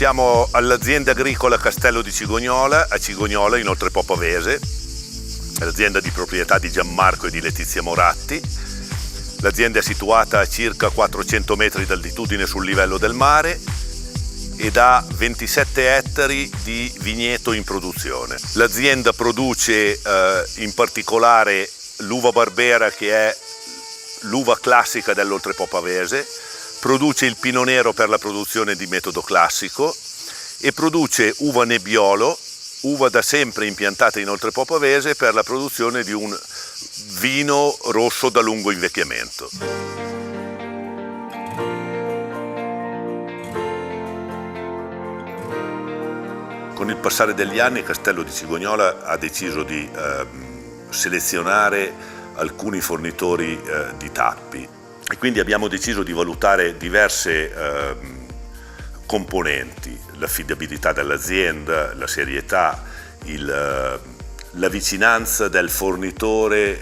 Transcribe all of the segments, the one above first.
Siamo all'azienda agricola Castello di Cigognola, a Cigognola in Oltrepò Pavese, l'azienda di proprietà di Gianmarco e di Letizia Moratti. L'azienda è situata a circa 400 metri d'altitudine sul livello del mare ed ha 27 ettari di vigneto in produzione. L'azienda produce in particolare l'uva Barbera, che è l'uva classica dell'Oltrepò Pavese, produce il Pinot Nero per la produzione di metodo classico e produce uva Nebbiolo, uva da sempre impiantata in Oltrepò Pavese per la produzione di un vino rosso da lungo invecchiamento. Con il passare degli anni Castello di Cigognola ha deciso di selezionare alcuni fornitori di tappi e quindi abbiamo deciso di valutare diverse componenti: l'affidabilità dell'azienda, la serietà, la vicinanza del fornitore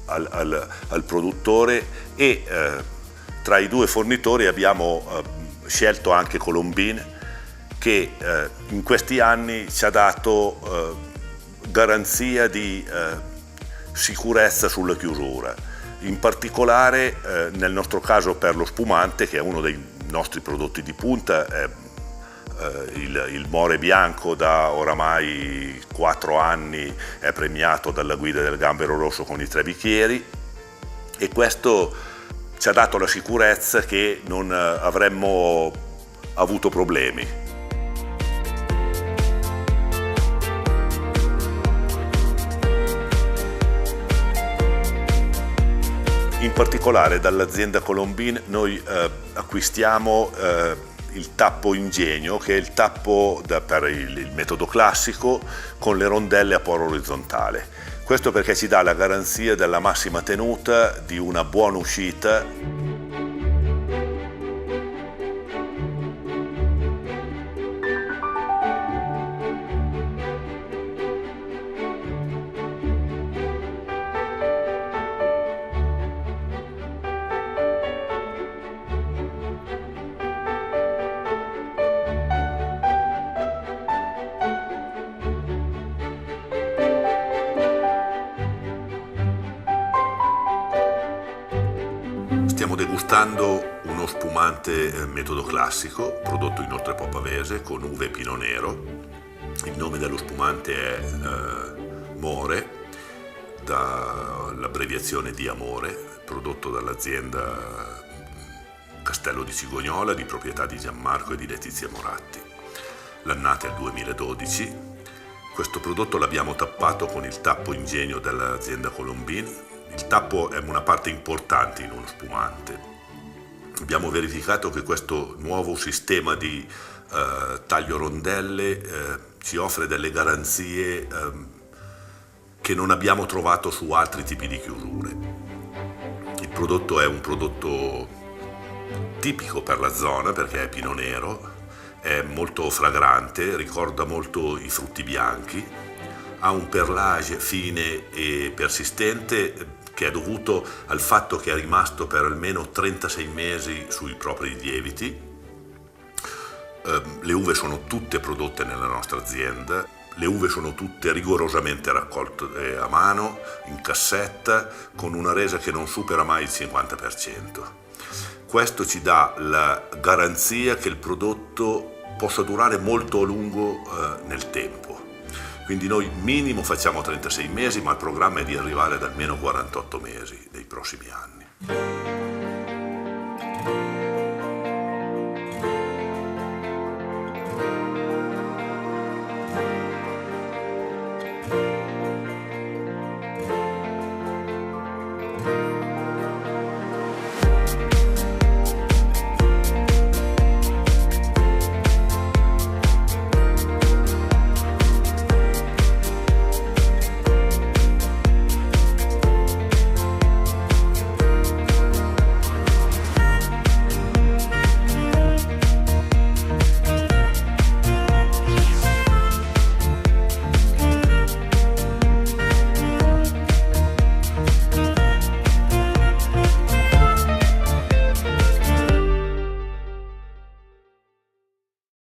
al produttore e tra i due fornitori abbiamo scelto anche Colombin, che in questi anni ci ha dato garanzia di sicurezza sulla chiusura. In particolare nel nostro caso per lo spumante, che è uno dei nostri prodotti di punta, è il More Bianco, da oramai 4 anni è premiato dalla guida del Gambero Rosso con i 3 bicchieri, e questo ci ha dato la sicurezza che non avremmo avuto problemi. In particolare dall'azienda Colombin noi acquistiamo il tappo Ingegno, che è il tappo per il metodo classico con le rondelle a poro orizzontale. Questo perché ci dà la garanzia della massima tenuta, di una buona uscita. Stiamo degustando uno spumante metodo classico prodotto in Oltrepò Pavese con uve Pinot Nero. Il nome dello spumante è More, dall'abbreviazione di amore, prodotto dall'azienda Castello di Cigognola di proprietà di Gianmarco e di Letizia Moratti. L'annata è il 2012. Questo prodotto l'abbiamo tappato con il tappo Ingegno dell'azienda Colombin. Il tappo è una parte importante in uno spumante. Abbiamo verificato che questo nuovo sistema di taglio rondelle ci offre delle garanzie che non abbiamo trovato su altri tipi di chiusure. Il prodotto è un prodotto tipico per la zona perché è Pinot Nero, è molto fragrante, ricorda molto i frutti bianchi, ha un perlage fine e persistente che è dovuto al fatto che è rimasto per almeno 36 mesi sui propri lieviti. Le uve sono tutte prodotte nella nostra azienda, le uve sono tutte rigorosamente raccolte a mano, in cassetta, con una resa che non supera mai il 50%. Questo ci dà la garanzia che il prodotto possa durare molto a lungo nel tempo. Quindi noi minimo facciamo 36 mesi, ma il programma è di arrivare ad almeno 48 mesi nei prossimi anni.